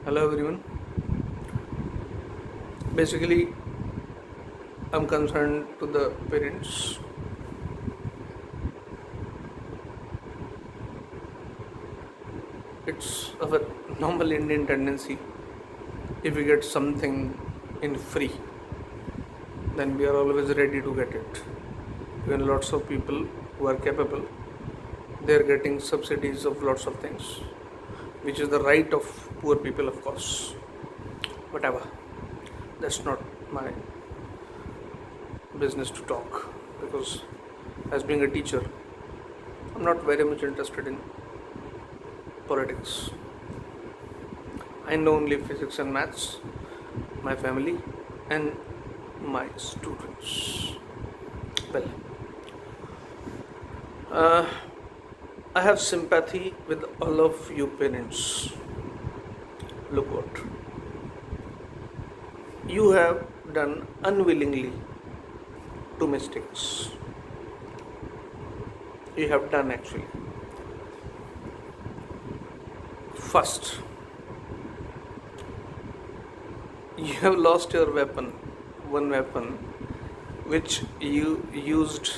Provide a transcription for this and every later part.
Hello everyone. Basically, I'm concerned to the parents. It's our normal Indian tendency. If we get something in free, then we are always ready to get it. Even lots of people who are capable, they are getting subsidies of lots of things, which is the right of poor people, of course. Whatever. That's not my business to talk because, as being a teacher, I'm not very much interested in politics. I know only physics and maths, my family, and my students. Well, uh, I have sympathy with all of you parents. Look what you have done unwillingly two mistakes. You have done actually. First, you have lost your weapon, one weapon which you used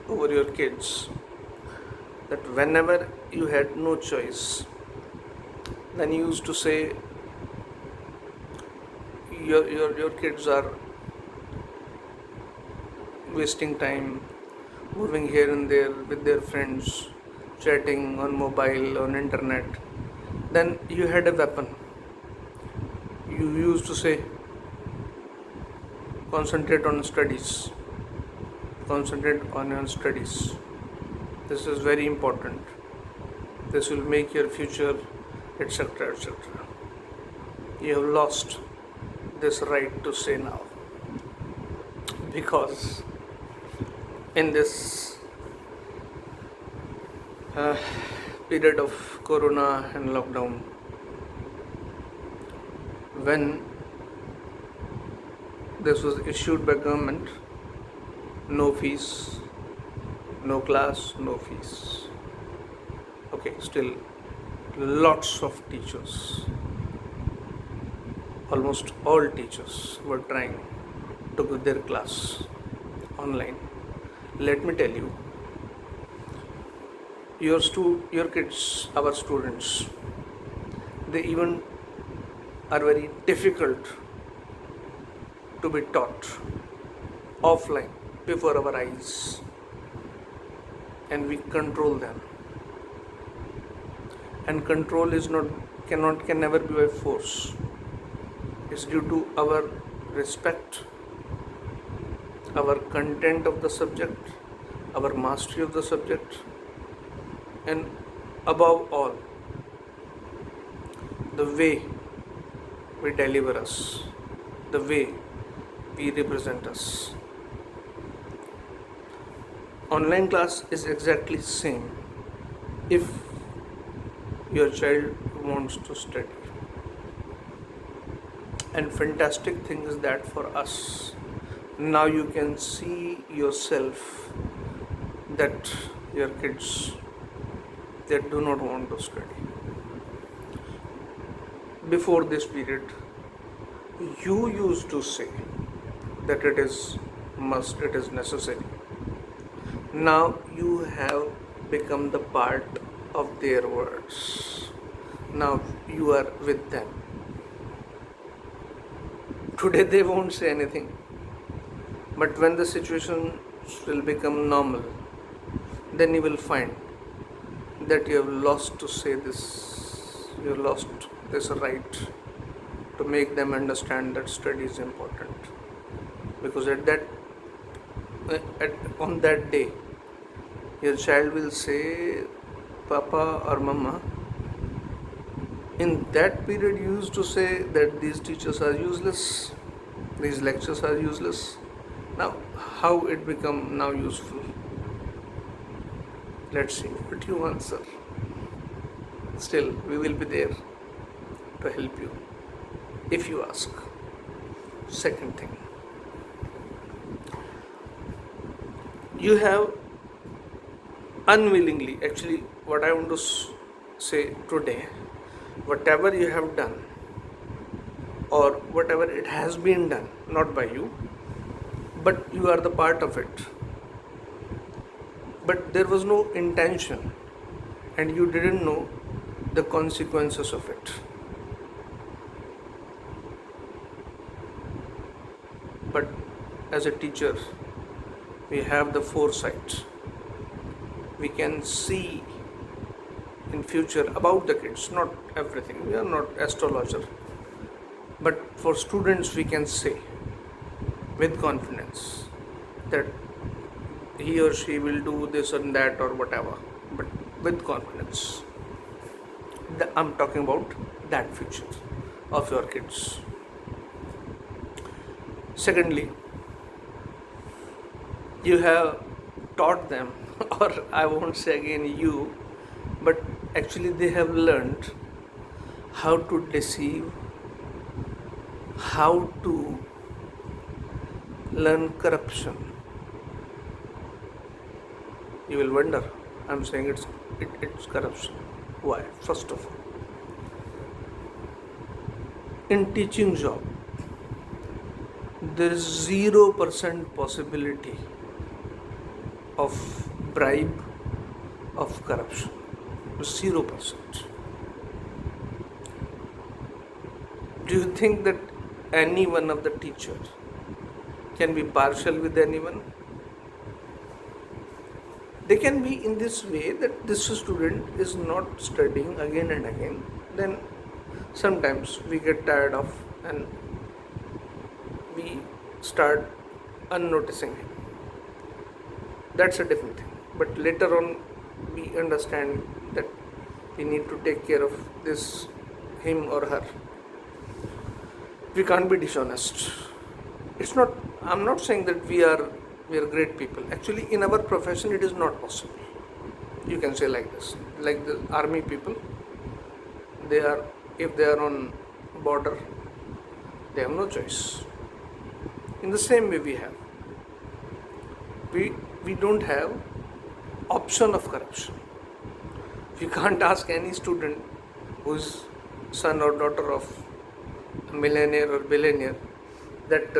over your kids. That whenever you had no choice, then you used to say your kids are wasting time moving here and there with their friends, chatting on mobile, on internet. Then you had a weapon. You used to say, concentrate on studies, concentrate on your studies. This is very important. This will make your future, etc. etc. You have lost this right to say now because in this uh, period of corona and lockdown, when this was issued by government, no fees, no class, no fees. Okay, still lots of teachers, almost all teachers were trying to give their class online. Let me tell you, your kids, our students, they even are very difficult to be taught offline before our eyes, and we control them. And control is not can never be by force. It's due to our respect, our content of the subject, our mastery of the subject, and above all, the way we deliver us, the way we represent us. Online class is exactly same if your child wants to study. And fantastic thing is that for us, now you can see yourself that your kids, they do not want to study. Before this period, you used to say that it is must, it is necessary. Now you have become the part of their words. Now you are with them. Today they won't say anything. But when the situation will become normal, then you will find that you have lost to say this, you have lost this right to make them understand that study is important. Because on that day, your child will say, Papa or Mama, in that period you used to say that these teachers are useless, these lectures are useless. Now, how it become now useful? Let's see what you answer. Still, we will be there to help you if you ask. Second thing, you have unwillingly, actually, what I want to say today, whatever you have done or whatever it has been done, not by you, but you are the part of it. But there was no intention and you didn't know the consequences of it. But as a teacher, we have the foresight. We can see in future about the kids, not everything. We are not astrologer. But for students, we can say with confidence that he or she will do this and that or whatever, but with confidence. I'm talking about that future of your kids. Secondly, you have taught them, or I won't say again you, but actually they have learned how to deceive, how to learn corruption. You will wonder, I'm saying it's corruption. Why? First of all, in teaching job, there is 0% possibility of bribe, of corruption. 0%. Do you think that any one of the teachers can be partial with anyone? They can be in this way that this student is not studying again and again. Then sometimes we get tired of and we start unnoticing him. That's a different thing. But later on we understand that we need to take care of this, him or her. We can't be dishonest. I'm not saying that we are great people. Actually, in our profession, it is not possible. You can say like this, like the army people. If they are on border, they have no choice. In the same way, we don't have option of corruption. You can't ask any student who's son or daughter of a millionaire or billionaire that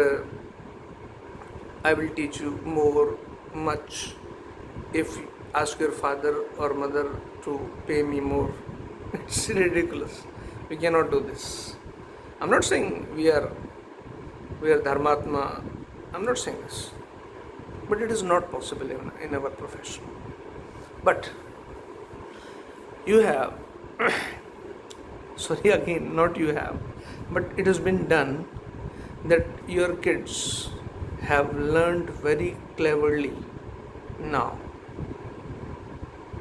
I will teach you much if you ask your father or mother to pay me more. It's ridiculous. We cannot do this. I'm not saying we are Dharmatma. I'm not saying this. But it is not possible in our profession. But you have, sorry again, not you have, but it has been done that your kids have learned very cleverly now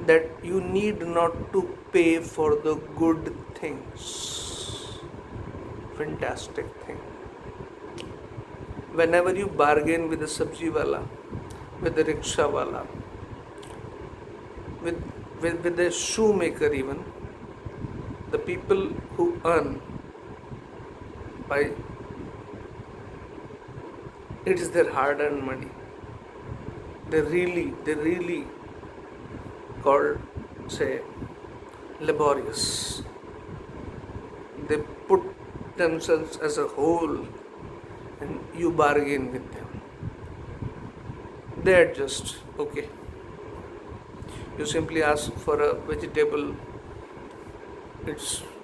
that you need not to pay for the good things. Fantastic thing. Whenever you bargain with the sabji wala, with the rickshaw wala, with the shoemaker even, the people who earn by it is their hard-earned money. They really called, say, laborious. They put themselves as a whole and you bargain with them. They adjust, okay. You simply ask for a vegetable,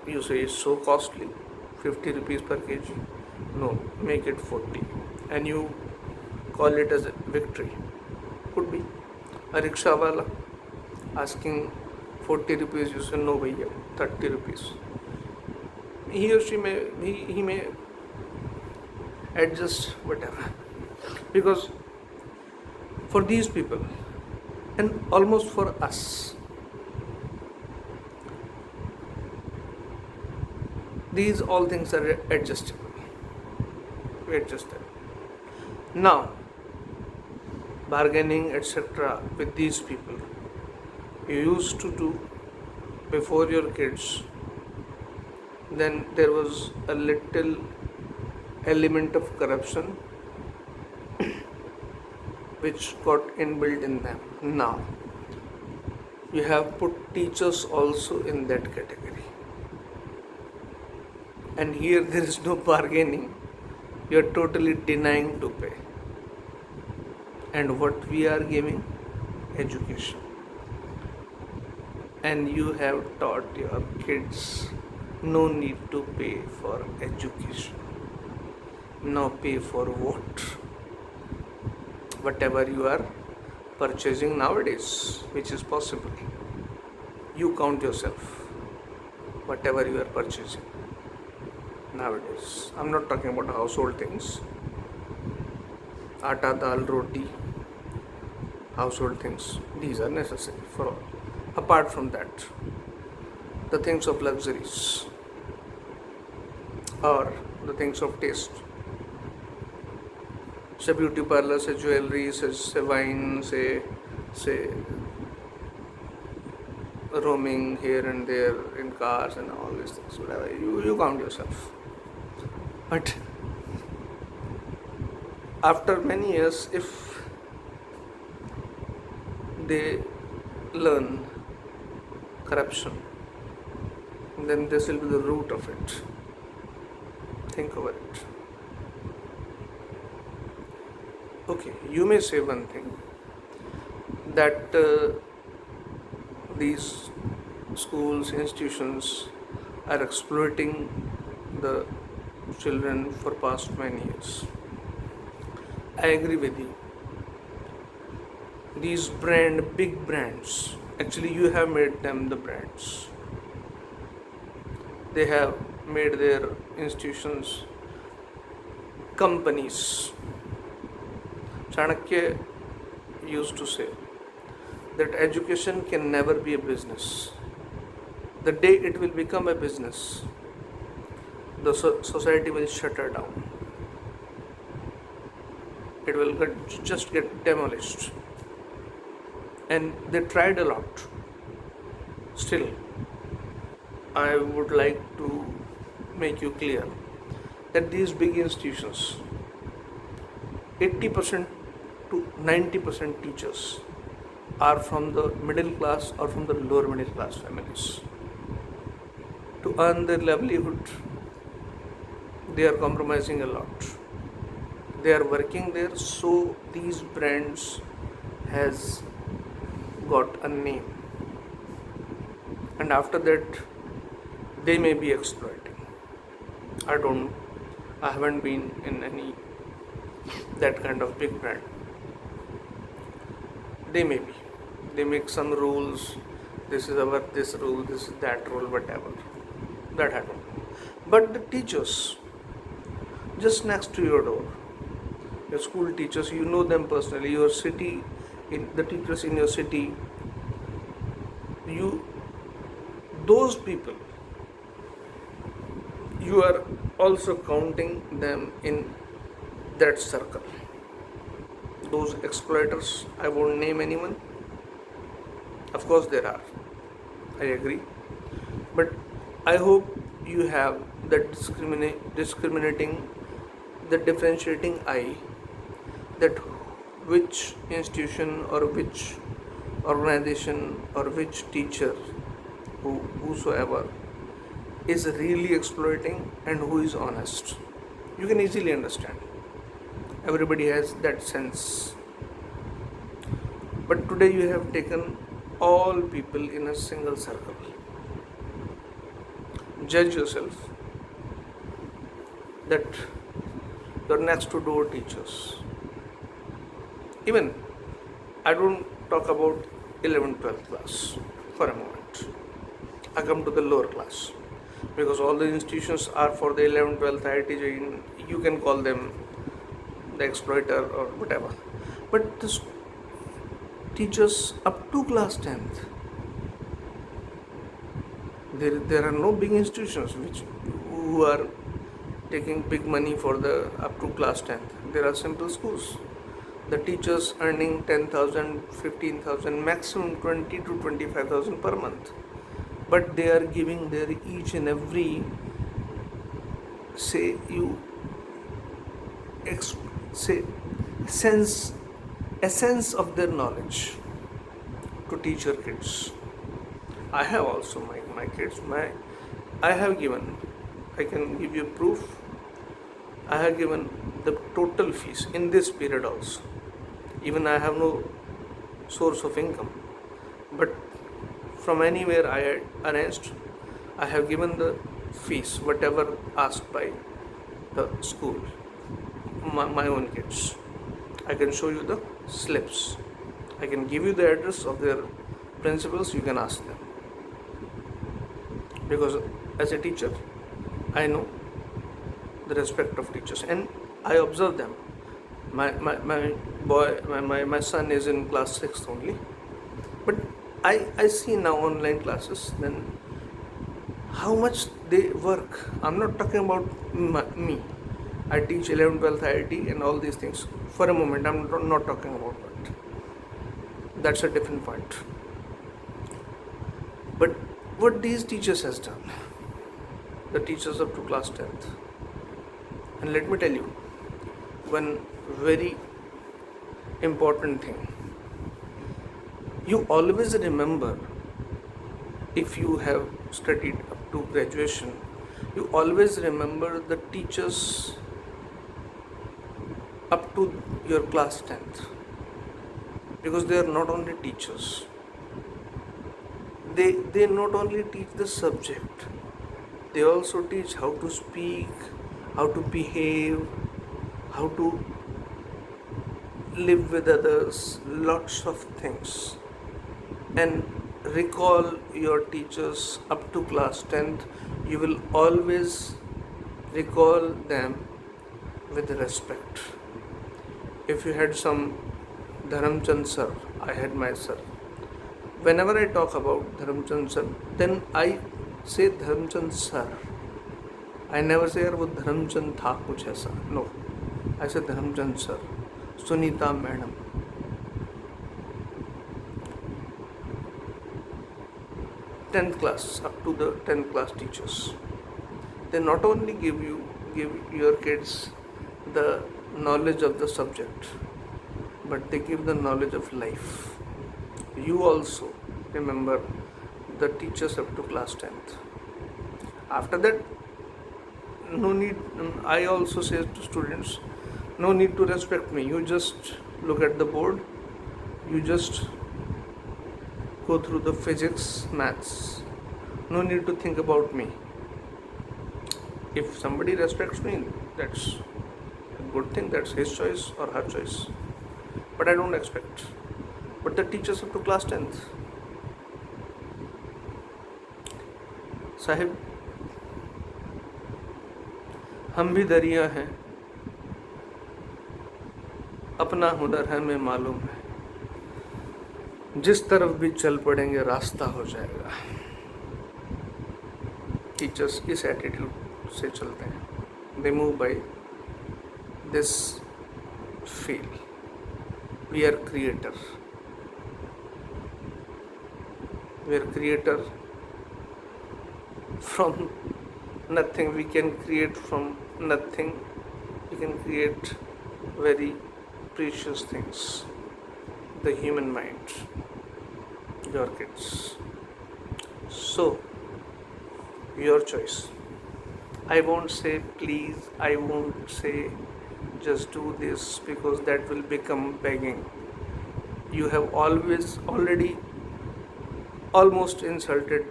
you say it's so costly, 50 rupees per kg. No, make it 40. And you call it as a victory. Could be. A rickshaw wala asking 40 rupees, you say no bhaiya, 30 rupees. He or she may adjust whatever. Because for these people and almost for us, these all things are adjustable. We adjust them. Now, bargaining, etc., with these people, you used to do before your kids, then there was a little element of corruption which got inbuilt in them. Now, you have put teachers also in that category. And here there is no bargaining. You are totally denying to pay. And what we are giving? Education. And you have taught your kids no need to pay for education. Now pay for what? Whatever you are purchasing nowadays, which is possible. You count yourself. Whatever you are purchasing nowadays. I'm not talking about household things. Atta, dal, roti, household things. These are necessary for all. Apart from that, the things of luxuries or the things of taste. Say beauty parlor, say jewelry, say wine, say roaming here and there in cars and all these things. Whatever you count yourself. But after many years, if they learn corruption, then this will be the root of it. Think over it. Okay, you may say one thing that these schools, institutions are exploiting the children for past many years. I agree with you. These big brands, actually you have made them the brands. They have made their institutions companies. Chanakya used to say that education can never be a business. The day it will become a business, the society will shut her down. It will just get demolished. And they tried a lot. Still, I would like to make you clear that these big institutions, 80% to 90% teachers are from the middle class or from the lower middle class families. To earn their livelihood, they are compromising a lot. They are working there, so these brands has got a name. And after that, they may be exploiting. I haven't been in any that kind of big brand. They may be. They make some rules. This rule, this is that rule, whatever. That happened. But the teachers, just next to your door, your school teachers, you know them personally, your city, the teachers in your city, those people, you are also counting them in that circle. Those exploiters, I won't name anyone. Of course there are, I agree. But I hope you have that discriminating, the differentiating eye, that which institution or which organization or which teacher, whosoever, is really exploiting and who is honest. You can easily understand. Everybody has that sense. But today you have taken all people in a single circle. Judge yourself that your next to door teachers. Even I don't talk about 11th, 12th class for a moment. I come to the lower class because all the institutions are for the 11th, 12th, IIT, you can call them the exploiter or whatever. But this teachers up to class 10th, there are no big institutions who are taking big money for the up to class 10th. There are simple schools. The teachers earning 10,000, 15,000, maximum 20 to 25,000 per month. But they are giving their each and every essence of their knowledge to teach your kids. I have also my kids. I have given I can give you proof. I have given the total fees in this period also. Even I have no source of income, but from anywhere I had arranged, I have given the fees, whatever asked by the school, my own kids. I can show you the slips. I can give you the address of their principals, you can ask them. Because as a teacher, I know the respect of teachers and I observe them. My son is in class 6th only, but I see now online classes, then how much they work. I'm not talking about me. I teach 11th, 12th IIT and all these things. For a moment, I'm not talking about that. That's a different point. But what these teachers has done, the teachers up to class 10th, and let me tell you one very important thing. You always remember, if you have studied up to graduation, you always remember the teachers up to your class 10th, because they are not only teachers, they not only teach the subject, they also teach how to speak, how to behave, how to live with others, lots of things. And recall your teachers up to class 10th, you will always recall them with respect. If you had some Dharamchand sir, I had my sir. Whenever I talk about Dharamchand sir, then I say Dharamchand sir. I never say यार वो धर्मचंद था कुछ ऐसा. No, I say Dharamchand sir. Sunita madam. 10th class, up to the 10th class teachers, they not only give your kids the knowledge of the subject, but they give the knowledge of life. You also remember the teachers up to class 10th. After that, no need, I also say to students, no need to respect me. You just look at the board, you just go through the physics, maths. No need to think about me. If somebody respects me, that's a good thing, that's his choice or her choice. But I don't expect. But the teachers up to class 10th, Sahib हम भी दरिया हैं, अपना हुनर हमें मालूम है, जिस तरफ भी चल पड़ेंगे रास्ता हो जाएगा. टीचर्स इस एटीट्यूड से चलते हैं. They move by this feel. We are creator. We are creator from nothing. We can create from nothing. We can create very precious things. The human mind, your kids. So, your choice. I won't say please, I won't say just do this, because that will become begging. You have already almost insulted,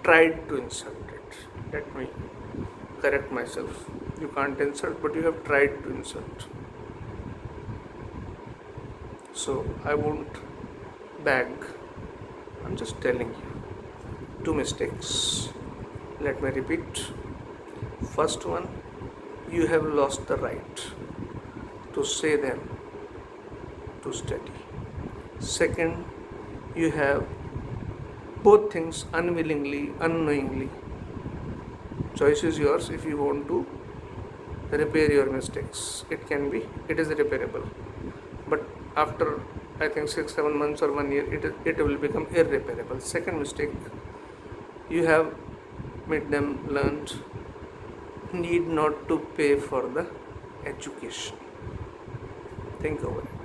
tried to insult it. Let me correct myself. You can't insult, but you have tried to insult. So I won't beg. I'm just telling you. 2 mistakes. Let me repeat. First one, you have lost the right to say them to study. Second, you have both things unwillingly, unknowingly. Choice is yours if you want to repair your mistakes. It is repairable. But after, I think 6-7 months or 1 year, it will become irreparable. Second mistake, you have made them learn need not to pay for the education. Think over it.